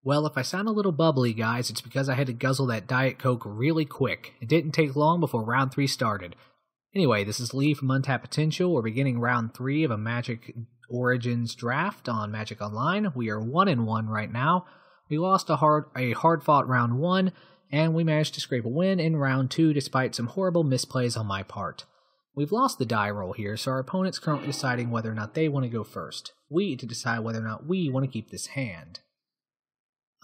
Well, if I sound a little bubbly, guys, it's because I had to guzzle that Diet Coke really quick. It didn't take long before round 3 started. Anyway, this is Lee from Untapped Potential. We're beginning round 3 of a Magic Origins draft on Magic Online. We are 1-1 right now. We lost a hard-fought round 1, and we managed to scrape a win in round 2 despite some horrible misplays on my part. We've lost the die roll here, so our opponent's currently deciding whether or not they want to go first. We need to decide whether or not we want to keep this hand.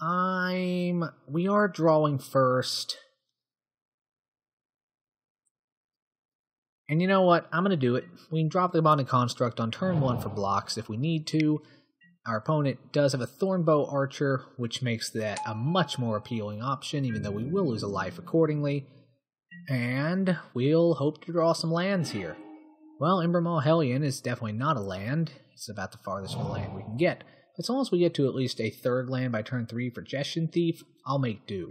We are drawing first. And you know what? I'm going to do it. We can drop the Bonded Construct on turn 1 for blocks if we need to. Our opponent does have a Thornbow Archer, which makes that a much more appealing option, even though we will lose a life accordingly. And we'll hope to draw some lands here. Well, Embermaw Hellion is definitely not a land. It's about the farthest from a land we can get. As long as we get to at least a 3rd land by turn 3 for Gestion Thief, I'll make do.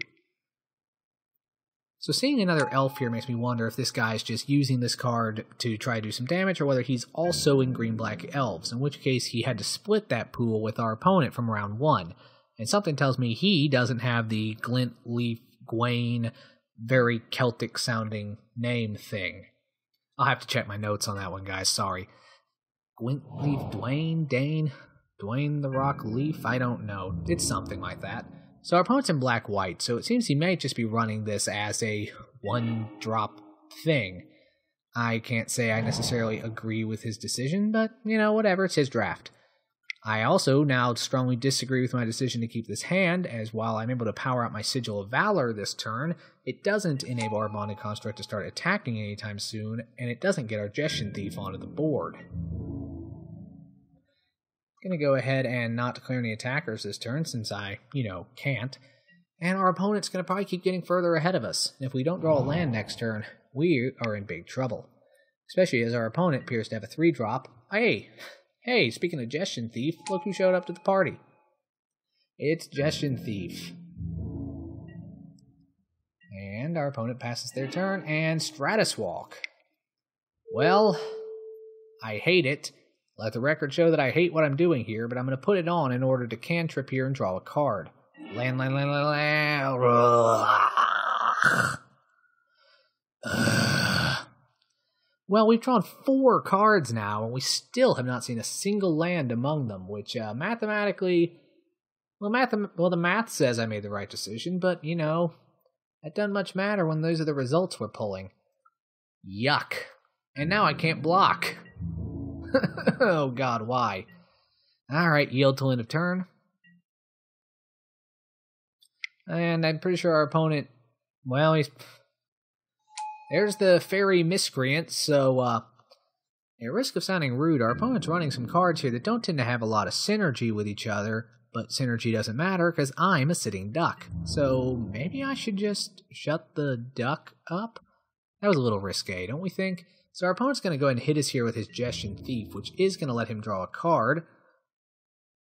So seeing another elf here makes me wonder if this guy's just using this card to try to do some damage, or whether he's also in green-black elves, in which case he had to split that pool with our opponent from round 1. And something tells me he doesn't have the Glint Leaf Gwaine, very Celtic-sounding name thing. I'll have to check my notes on that one, guys, sorry. Glint Leaf Dwayne the Rock Leaf? I don't know. It's something like that. So our opponent's in black-white, so it seems he may just be running this as a one-drop thing. I can't say I necessarily agree with his decision, but, you know, whatever, it's his draft. I also now strongly disagree with my decision to keep this hand, as while I'm able to power out my Sigil of Valor this turn, it doesn't enable our Bonded Construct to start attacking anytime soon, and it doesn't get our Gestion Thief onto the board. Gonna go ahead and not declare any attackers this turn, since I, can't. And our opponent's gonna probably keep getting further ahead of us. And if we don't draw a land next turn, we are in big trouble. Especially as our opponent appears to have a 3-drop. Hey, speaking of Gestion Thief, look who showed up to the party. It's Gestion Thief. And our opponent passes their turn, and Stratus Walk. Well, I hate it. Let the record show that I hate what I'm doing here, but I'm going to put it on in order to cantrip here and draw a card. Land. Well, we've drawn 4 cards now, and we still have not seen a single land among them, which mathematically... the math says I made the right decision, but, that doesn't much matter when those are the results we're pulling. Yuck. And now I can't block. Oh god, why? Alright, yield till end of turn. And I'm pretty sure our opponent... Well, there's the Fairy Miscreant, so, at risk of sounding rude, our opponent's running some cards here that don't tend to have a lot of synergy with each other, but synergy doesn't matter because I'm a sitting duck. So maybe I should just shut the duck up? That was a little risque, don't we think? So our opponent's going to go ahead and hit us here with his Gestion Thief, which is going to let him draw a card.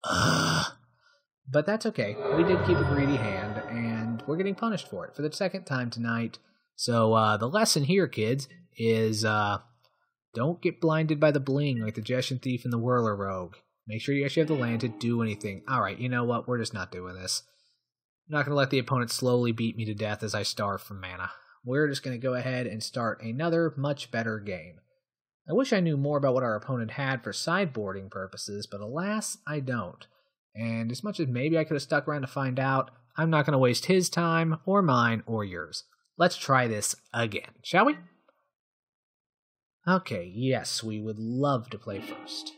But that's okay. We did keep a greedy hand, and we're getting punished for it for the 2nd time tonight. So the lesson here, kids, is don't get blinded by the bling like the Gestion Thief and the Whirler Rogue. Make sure you actually have the land to do anything. Alright, you know what? We're just not doing this. I'm not going to let the opponent slowly beat me to death as I starve from mana. We're just going to go ahead and start another much better game. I wish I knew more about what our opponent had for sideboarding purposes, but alas, I don't. And as much as maybe I could have stuck around to find out, I'm not going to waste his time, or mine, or yours. Let's try this again, shall we? Okay, yes, we would love to play first.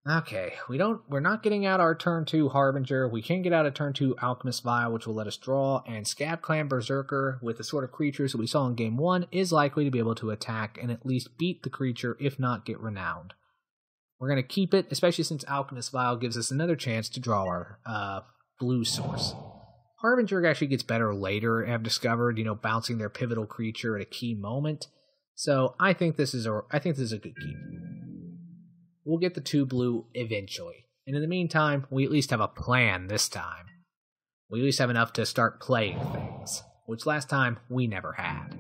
Okay, we're not getting out our turn 2 Harbinger. We can get out a turn 2 Alchemist Vial, which will let us draw, and Scab Clan Berserker, with the sort of creatures that we saw in Game 1, is likely to be able to attack and at least beat the creature, if not get renowned. We're going to keep it, especially since Alchemist Vial gives us another chance to draw our blue source. Harbinger actually gets better later, I've discovered, bouncing their pivotal creature at a key moment. So I think this is a good keep. We'll get the 2 blue eventually. And in the meantime, we at least have a plan this time. We at least have enough to start playing things, which last time we never had.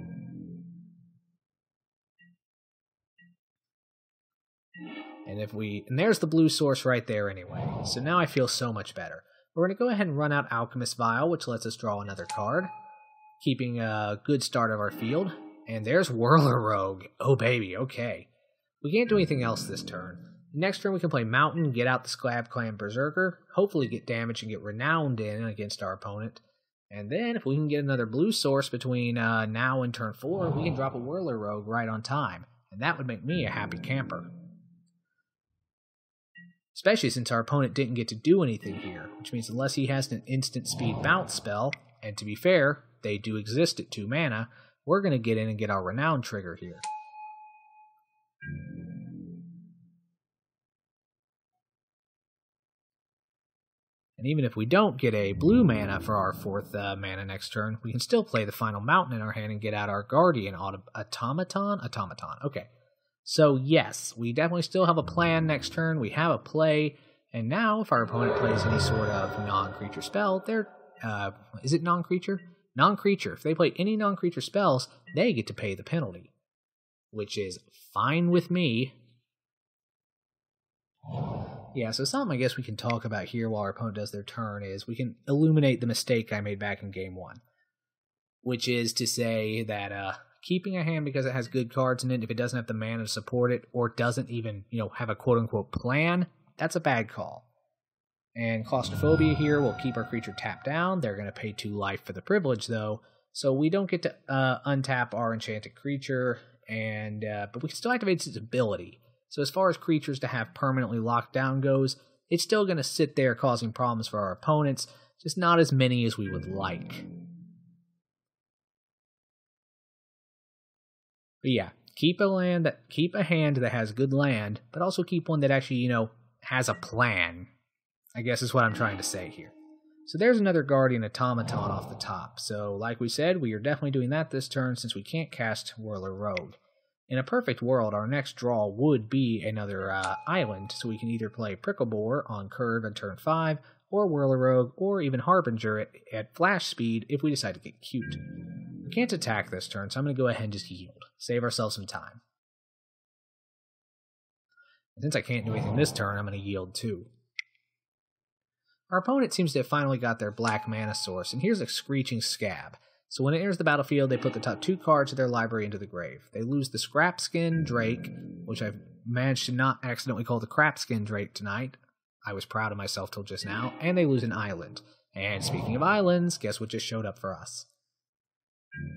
And there's the blue source right there anyway. So now I feel so much better. We're going to go ahead and run out Alchemist Vial, which lets us draw another card, keeping a good start of our field. And there's Whirler Rogue. Oh baby, okay. We can't do anything else this turn. Next turn we can play Mountain, get out the Scab Clan Berserker, hopefully get damage and get Renowned in against our opponent. And then if we can get another blue source between now and turn 4, we can drop a Whirler Rogue right on time. And that would make me a happy camper. Especially since our opponent didn't get to do anything here, which means unless he has an instant speed bounce spell, and to be fair, they do exist at 2 mana, we're going to get in and get our Renown trigger here. And even if we don't get a blue mana for our 4th mana next turn, we can still play the final Mountain in our hand and get out our Guardian Automaton? Automaton, okay. So yes, we definitely still have a plan next turn, we have a play, and now if our opponent plays any sort of non-creature spell, they're, is it non-creature? Non-creature. If they play any non-creature spells, they get to pay the penalty, which is fine with me. Yeah, so something I guess we can talk about here while our opponent does their turn is we can illuminate the mistake I made back in game 1, which is to say that, keeping a hand because it has good cards in it, if it doesn't have the mana to support it, or doesn't even, have a quote-unquote plan, that's a bad call. And Claustrophobia here will keep our creature tapped down. They're going to pay 2 life for the privilege, though, so we don't get to untap our enchanted creature, and but we can still activate its ability. So as far as creatures to have permanently locked down goes, it's still going to sit there causing problems for our opponents, just not as many as we would like. But yeah, keep a hand that has good land, but also keep one that actually, has a plan, I guess is what I'm trying to say here. So there's another Guardian Automaton off the top. So like we said, we are definitely doing that this turn since we can't cast Whirler Rogue. In a perfect world, our next draw would be another island, so we can either play Pricklebore on curve at turn 5, or Whirler Rogue, or even Harbinger at flash speed if we decide to get cute. We can't attack this turn, so I'm going to go ahead and just yield. Save ourselves some time. And since I can't do anything this turn, I'm going to yield too. Our opponent seems to have finally got their black mana source, and here's a Screeching Scab. So when it enters the battlefield, they put the top 2 cards of their library into the grave. They lose the Scrapskin Drake, which I've managed to not accidentally call the Crapskin Drake tonight. I was proud of myself till just now. And they lose an island. And speaking of islands, guess what just showed up for us?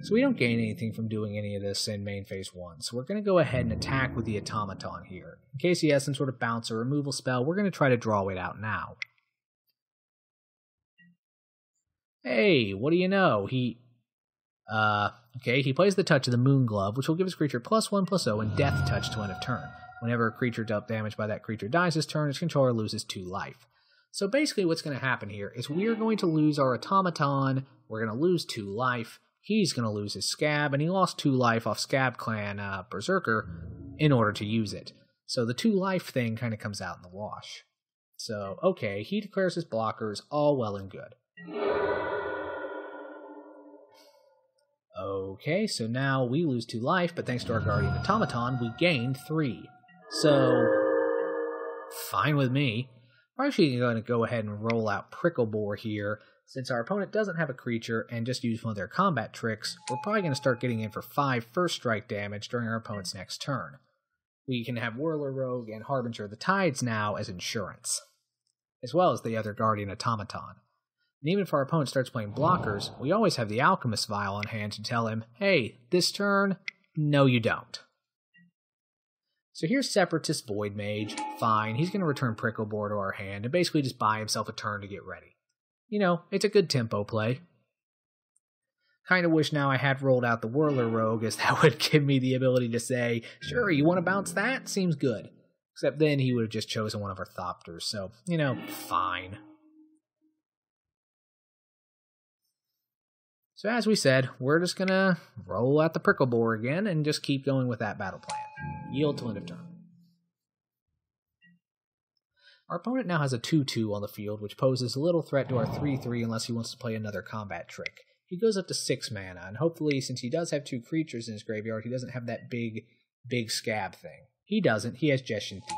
So we don't gain anything from doing any of this in main phase 1. So we're going to go ahead and attack with the Automaton here. In case he has some sort of bounce or removal spell, we're going to try to draw it out now. Hey, what do you know? He plays the Touch of the Moon Glove, which will give his creature +1/+0 and Death Touch to end of turn. Whenever a creature dealt damage by that creature dies this turn, its controller loses 2 life. So basically what's going to happen here is we are going to lose our Automaton, we're going to lose 2 life, he's going to lose his Scab, and he lost 2 life off Scab Clan Berserker in order to use it. So the 2 life thing kind of comes out in the wash. So, okay, he declares his blockers, all well and good. Okay, so now we lose 2 life, but thanks to our Guardian Automaton, we gained 3. So, fine with me. We're actually going to go ahead and roll out Pricklebore here. Since our opponent doesn't have a creature and just use one of their combat tricks, we're probably going to start getting in for 5 first strike damage during our opponent's next turn. We can have Whirler Rogue and Harbinger of the Tides now as insurance, as well as the other Guardian Automaton. And even if our opponent starts playing blockers, we always have the Alchemist Vial on hand to tell him, hey, this turn, no you don't. So here's Separatist Void Mage, fine, he's going to return Pricklebore to our hand and basically just buy himself a turn to get ready. It's a good tempo play. Kind of wish now I had rolled out the Whirler Rogue, as that would give me the ability to say, sure, you want to bounce that? Seems good. Except then he would have just chosen one of our Thopters, so, fine. So as we said, we're just going to roll out the Pricklebore again and just keep going with that battle plan. Yield till end of turn. Our opponent now has a 2/2 on the field, which poses a little threat to our 3/3 unless he wants to play another combat trick. He goes up to 6 mana, and hopefully, since he does have 2 creatures in his graveyard, he doesn't have that big scab thing. He doesn't, he has Jeshin Thief.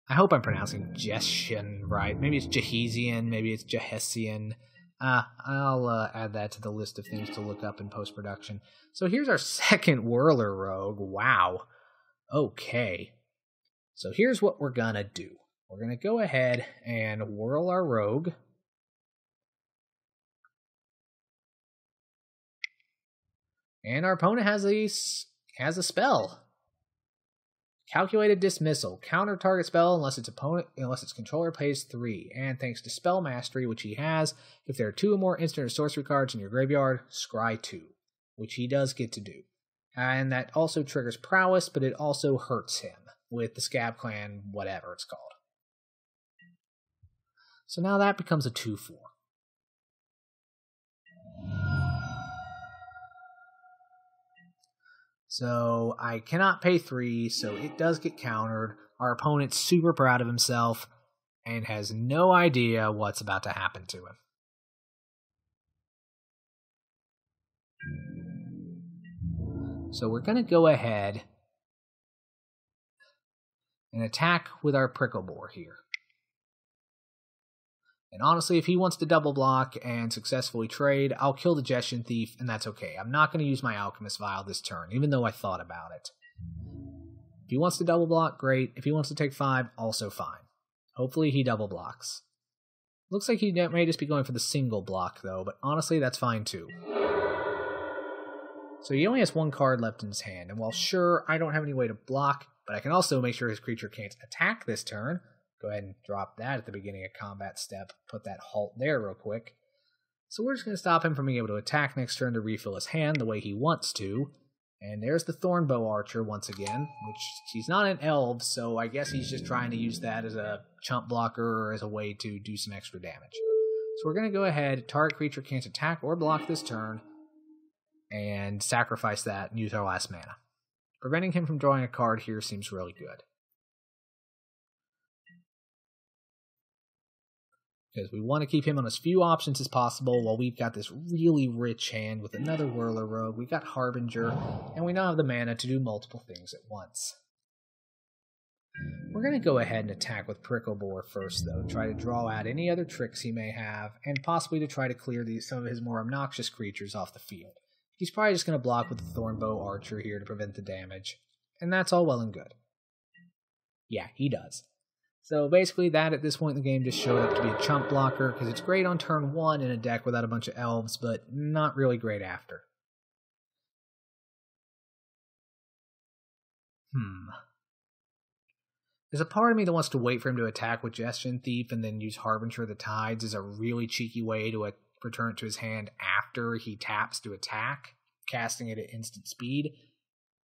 I hope I'm pronouncing Jeshian right. Maybe it's Jehesian, maybe it's Jehesian. I'll add that to the list of things to look up in post-production. So here's our second Whirler Rogue. Wow. Okay. So here's what we're going to do. We're going to go ahead and whirl our Rogue. And our opponent has a spell. Calculated Dismissal. Counter target spell unless its controller pays 3. And thanks to Spell Mastery, which he has, if there are 2 or more instant or sorcery cards in your graveyard, scry 2, which he does get to do. And that also triggers Prowess, but it also hurts him with the Scab Clan, whatever it's called. So now that becomes a 2/4. So I cannot pay 3, so it does get countered. Our opponent's super proud of himself and has no idea what's about to happen to him. So we're going to go ahead and attack with our Prickle Boar here. And honestly, if he wants to double block and successfully trade, I'll kill the Jeshian Thief, and that's okay. I'm not going to use my Alchemist Vial this turn, even though I thought about it. If he wants to double block, great. If he wants to take 5, also fine. Hopefully he double blocks. Looks like he may just be going for the single block, though, but honestly, that's fine too. So he only has 1 card left in his hand, and while sure, I don't have any way to block, but I can also make sure his creature can't attack this turn. Go ahead and drop that at the beginning of combat step. Put that halt there real quick. So we're just going to stop him from being able to attack next turn to refill his hand the way he wants to. And there's the Thornbow Archer once again, which he's not an elf, so I guess he's just trying to use that as a chump blocker or as a way to do some extra damage. So we're going to go ahead, target creature can't attack or block this turn, and sacrifice that and use our last mana. Preventing him from drawing a card here seems really good. Because we want to keep him on as few options as possible while we've got this really rich hand with another Whirler Rogue. We've got Harbinger, and we now have the mana to do multiple things at once. We're going to go ahead and attack with Prickle Boar first, though, try to draw out any other tricks he may have, and possibly to try to clear some of his more obnoxious creatures off the field. He's probably just going to block with the Thornbow Archer here to prevent the damage, and that's all well and good. Yeah, he does. So basically that at this point in the game just showed up to be a chump blocker, because it's great on turn 1 in a deck without a bunch of elves, but not really great after. There's a part of me that wants to wait for him to attack with Jeshian Thief and then use Harbinger of the Tides as a really cheeky way to return it to his hand after he taps to attack, casting it at instant speed.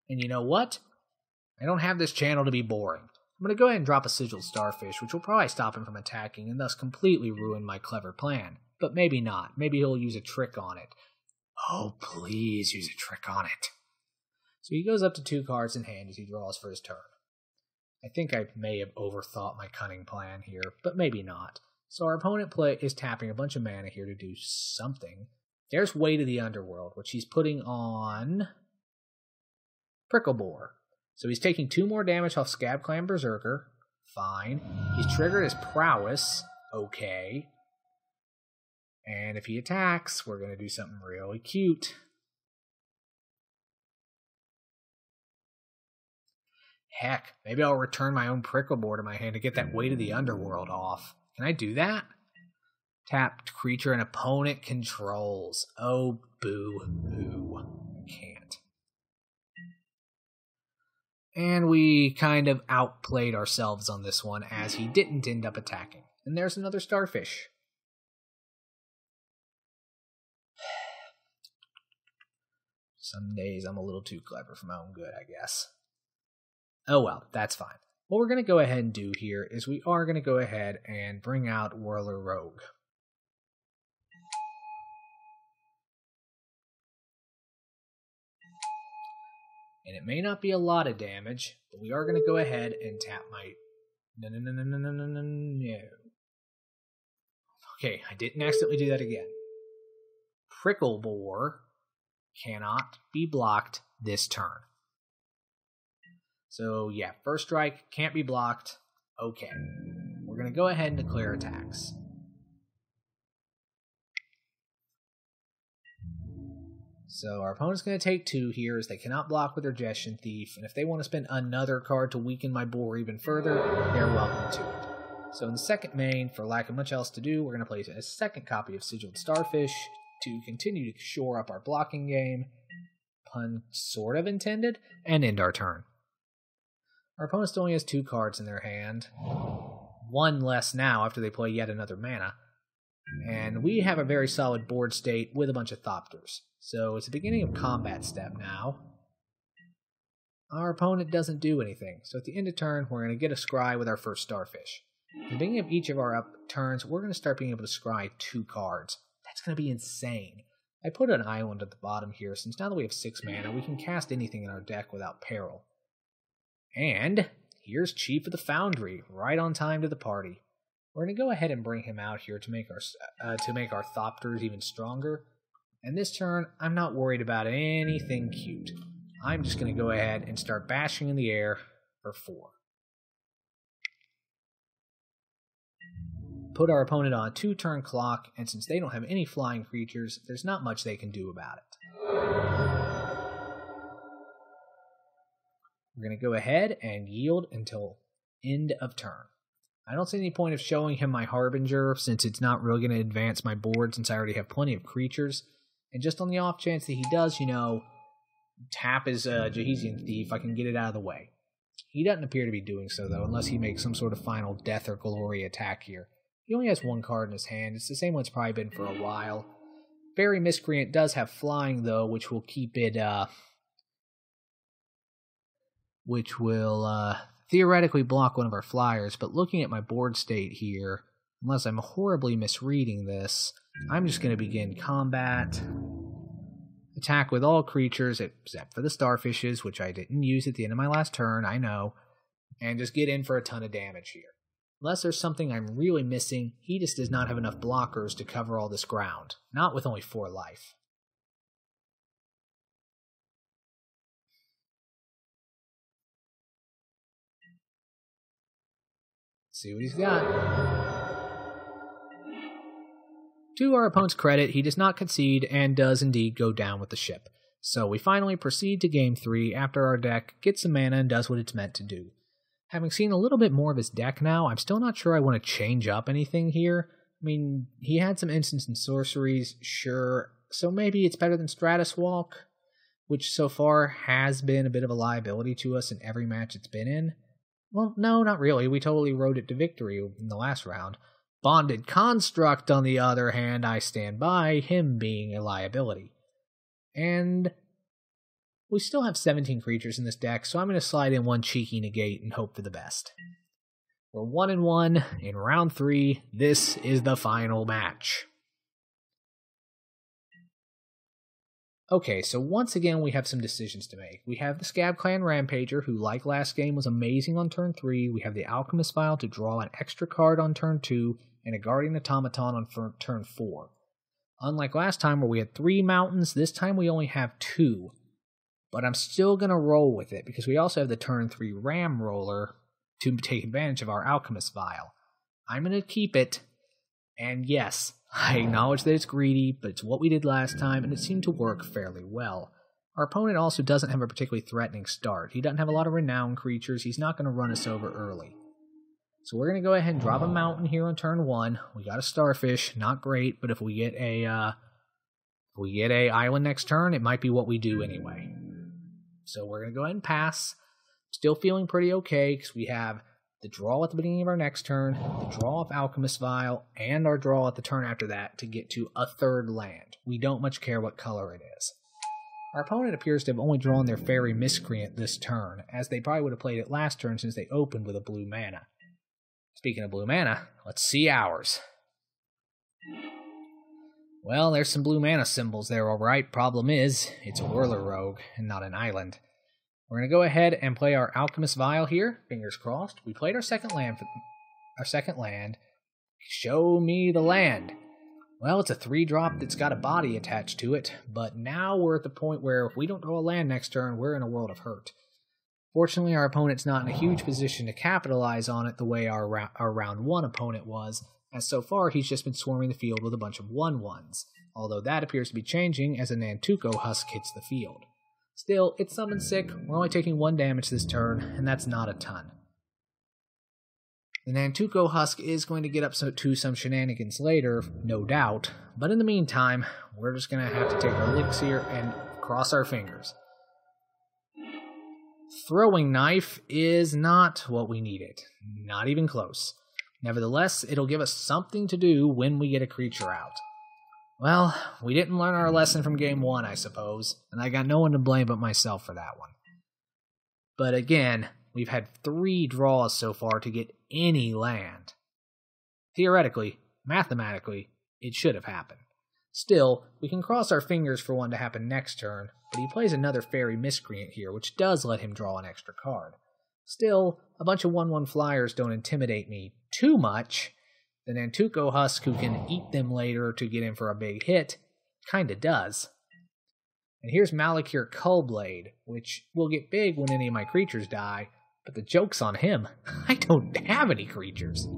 And you know what? I don't have this channel to be boring. I'm going to go ahead and drop a Sigiled Starfish, which will probably stop him from attacking and thus completely ruin my clever plan. But maybe not. Maybe he'll use a trick on it. Oh, please use a trick on it. So he goes up to 2 cards in hand as he draws for his turn. I think I may have overthought my cunning plan here, but maybe not. So our opponent is tapping a bunch of mana here to do something. There's Way to the Underworld, which he's putting on Prickle Boar. So he's taking 2 more damage off Scab Clan Berserker. Fine. He's triggered his Prowess. Okay. And if he attacks, we're going to do something really cute. Heck, maybe I'll return my own Prickle Boar to my hand to get that Way to the Underworld off. Can I do that? Tapped creature an opponent controls. Oh, boo-hoo. I can't. And we kind of outplayed ourselves on this one, as he didn't end up attacking. And there's another Starfish. Some days I'm a little too clever for my own good, I guess. Oh well, that's fine. What we're going to go ahead and do here is we are going to go ahead and bring out Whirler Rogue. And it may not be a lot of damage, but we are going to go ahead and tap my... No. Okay, I didn't accidentally do that again. Prickle Boar cannot be blocked this turn. So yeah, first strike can't be blocked. Okay, we're going to go ahead and declare attacks. So our opponent's going to take 2 here, as they cannot block with their Gestion Thief, and if they want to spend another card to weaken my boar even further, they're welcome to it. So in the second main, for lack of much else to do, we're going to place a second copy of Sigiled Starfish to continue to shore up our blocking game, pun sort of intended, and end our turn. Our opponent still only has 2 cards in their hand, 1 less now after they play yet another mana, and we have a very solid board state with a bunch of Thopters. So it's the beginning of combat step now. Our opponent doesn't do anything, so at the end of turn, we're going to get a scry with our first Starfish. At the beginning of each of our turns, we're going to start being able to scry 2 cards. That's going to be insane. I put an island at the bottom here, since now that we have 6 mana, we can cast anything in our deck without peril. And here's Chief of the Foundry, right on time to the party. We're going to go ahead and bring him out here to make our Thopters even stronger. And this turn, I'm not worried about anything cute. I'm just going to go ahead and start bashing in the air for 4. Put our opponent on a 2-turn clock, and since they don't have any flying creatures, there's not much they can do about it. We're going to go ahead and yield until end of turn. I don't see any point of showing him my Harbinger, since it's not really going to advance my board, since I already have plenty of creatures. And just on the off chance that he does, tap his Jahesian Thief, I can get it out of the way. He doesn't appear to be doing so, though, unless he makes some sort of final death or glory attack here. He only has 1 card in his hand. It's the same one it's probably been for a while. Fairy Miscreant does have flying, though, which will keep it, theoretically block one of our flyers, but looking at my board state here, unless I'm horribly misreading this, I'm just going to begin combat, attack with all creatures except for the Starfishes, which I didn't use at the end of my last turn, I know, and just get in for a ton of damage here. Unless there's something I'm really missing, he just does not have enough blockers to cover all this ground, not with only 4 life. See what he's got. To our opponent's credit, he does not concede and does indeed go down with the ship. So we finally proceed to Game 3 after our deck gets some mana and does what it's meant to do. Having seen a little bit more of his deck now, I'm still not sure I want to change up anything here. I mean, he had some instants and sorceries, sure, so maybe it's better than Stratus Walk, which so far has been a bit of a liability to us in every match it's been in. Well, no, not really. We totally rode it to victory in the last round. Bonded Construct, on the other hand, I stand by him being a liability. And we still have 17 creatures in this deck, so I'm going to slide in 1 cheeky negate and hope for the best. We're 1-1 in round 3. This is the final match. Okay, so once again we have some decisions to make. We have the Scab Clan Rampager, who like last game was amazing on turn 3. We have the Alchemist Vial to draw an extra card on turn 2, and a Guardian Automaton on turn 4. Unlike last time where we had 3 mountains, this time we only have 2. But I'm still going to roll with it, because we also have the turn 3 Ram Roller to take advantage of our Alchemist Vial. I'm going to keep it, and yes, I acknowledge that it's greedy, but it's what we did last time, and it seemed to work fairly well. Our opponent also doesn't have a particularly threatening start. He doesn't have a lot of renowned creatures. He's not going to run us over early. So we're going to go ahead and drop a mountain here on turn 1. We got a Starfish, not great, but if we get a island next turn, it might be what we do anyway. So we're going to go ahead and pass. Still feeling pretty okay, because we have the draw at the beginning of our next turn, the draw of Alchemist Vial, and our draw at the turn after that to get to a 3rd land. We don't much care what color it is. Our opponent appears to have only drawn their Fairy Miscreant this turn, as they probably would have played it last turn since they opened with a blue mana. Speaking of blue mana, let's see ours. Well, there's some blue mana symbols there, alright. Problem is, it's a Whirler Rogue and not an island. We're going to go ahead and play our Alchemist Vial here. Fingers crossed. We played our second land. Show me the land. Well, it's a 3-drop that's got a body attached to it, but now we're at the point where if we don't draw a land next turn, we're in a world of hurt. Fortunately, our opponent's not in a huge position to capitalize on it the way our round 1 opponent was, as so far he's just been swarming the field with a bunch of 1/1s, although that appears to be changing as a Nantuko Husk hits the field. Still, it's summon sick, we're only taking 1 damage this turn, and that's not a ton. The Nantuko Husk is going to get up to some shenanigans later, no doubt, but in the meantime, we're just going to have to take our elixir and cross our fingers. Throwing Knife is not what we needed, not even close. Nevertheless, it'll give us something to do when we get a creature out. Well, we didn't learn our lesson from game 1, I suppose, and I got no one to blame but myself for that one. But again, we've had 3 draws so far to get any land. Theoretically, mathematically, it should have happened. Still, we can cross our fingers for one to happen next turn, but he plays another Fairy Miscreant here, which does let him draw an extra card. Still, a bunch of 1/1 flyers don't intimidate me too much. The Nantuko Husk, who can eat them later to get in for a big hit, kinda does. And here's Malakir Cullblade, which will get big when any of my creatures die, but the joke's on him. I don't have any creatures.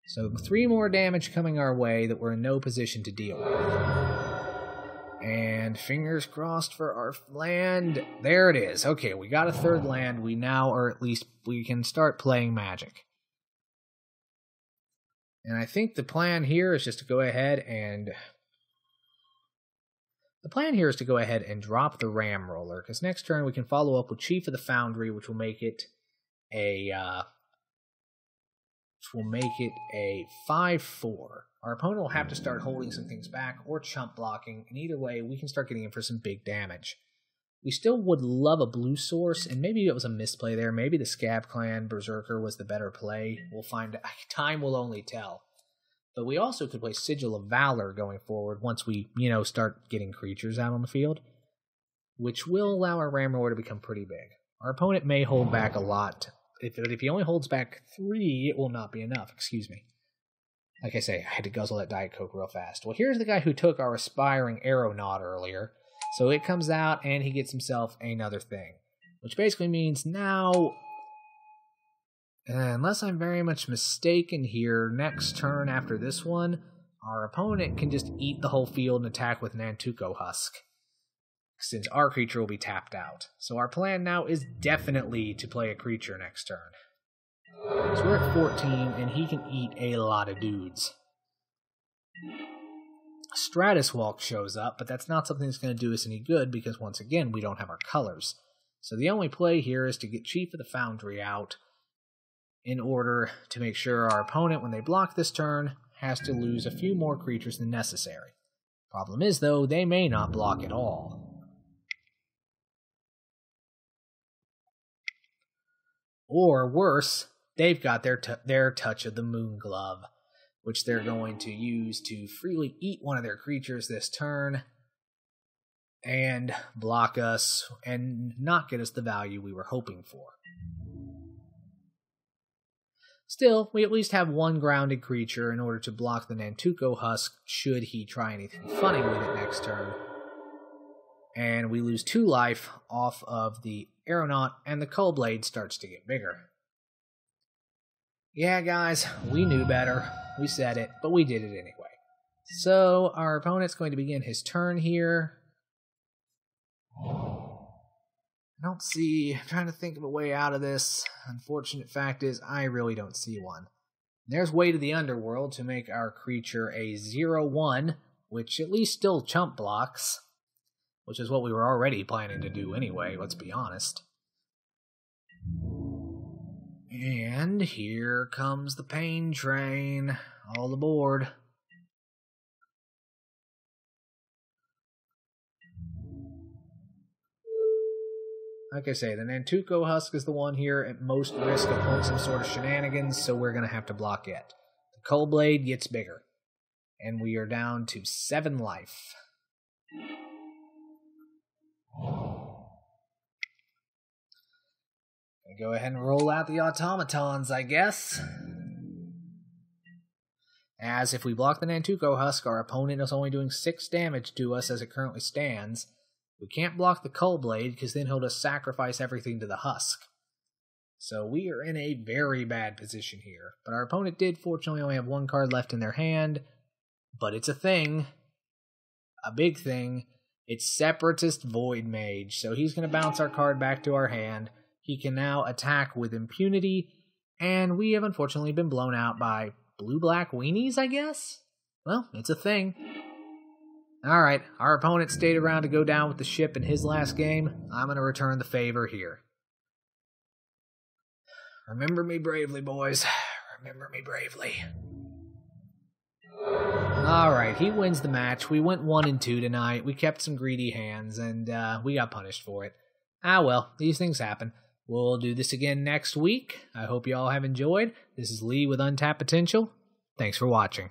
So 3 more damage coming our way that we're in no position to deal with. And fingers crossed for our land. There it is. Okay, we got a 3rd land. We now, or at least we can start playing Magic. And I think the plan here is just to go ahead and... The plan here is to go ahead and drop the Ram Roller, because next turn we can follow up with Chief of the Foundry, which will make it a 5/4. Our opponent will have to start holding some things back or chump blocking, and either way, we can start getting in for some big damage. We still would love a blue source, and maybe it was a misplay there. Maybe the Scab Clan Berserker was the better play. We'll find out. Time will only tell. But we also could play Sigil of Valor going forward once we, start getting creatures out on the field, which will allow our Ram Roller to become pretty big. Our opponent may hold back a lot. If he only holds back 3, it will not be enough. Excuse me. Like I say, I had to guzzle that Diet Coke real fast. Well, here's the guy who took our Aspiring Aeronaut earlier. So it comes out, and he gets himself another thing. Which basically means now, unless I'm very much mistaken here, next turn after this one, our opponent can just eat the whole field and attack with Nantuko Husk, since our creature will be tapped out. So our plan now is definitely to play a creature next turn. So we're at 14, and he can eat a lot of dudes. Stratus Walk shows up, but that's not something that's going to do us any good because, once again, we don't have our colors. So the only play here is to get Chief of the Foundry out in order to make sure our opponent, when they block this turn, has to lose a few more creatures than necessary. Problem is, though, they may not block at all. Or worse, they've got their Touch of the Moon Glove, which they're going to use to freely eat one of their creatures this turn and block us and not get us the value we were hoping for. Still, we at least have 1 grounded creature in order to block the Nantuko Husk should he try anything funny with it next turn. And we lose 2 life off of the Aeronaut, and the Cullblade starts to get bigger. Yeah, guys, we knew better. We said it, but we did it anyway. So, our opponent's going to begin his turn here. I'm trying to think of a way out of this. Unfortunate fact is, I really don't see one. There's Way to the Underworld to make our creature a 0/1, which at least still chump blocks, which is what we were already planning to do anyway, let's be honest. And here comes the pain train, all aboard. Like I say, the Nantuko Husk is the one here at most risk of pulling some sort of shenanigans, so we're going to have to block it. The Cullblade gets bigger, and we are down to 7 life. Go ahead and roll out the automatons, I guess. as if we block the Nantuko Husk, our opponent is only doing 6 damage to us as it currently stands. We can't block the Cull Blade, because then he'll just sacrifice everything to the Husk. So we are in a very bad position here. But our opponent did fortunately only have 1 card left in their hand. But it's a thing. A big thing. It's Separatist Void Mage. So he's going to bounce our card back to our hand. He can now attack with impunity. And we have unfortunately been blown out by blue-black weenies, I guess? Well, it's a thing. Alright, our opponent stayed around to go down with the ship in his last game. I'm going to return the favor here. Remember me bravely, boys. Remember me bravely. Alright, he wins the match. We went 1 and 2 tonight. We kept some greedy hands, and we got punished for it. Ah well, these things happen. We'll do this again next week. I hope you all have enjoyed. This is Lee with Untapped Potential. Thanks for watching.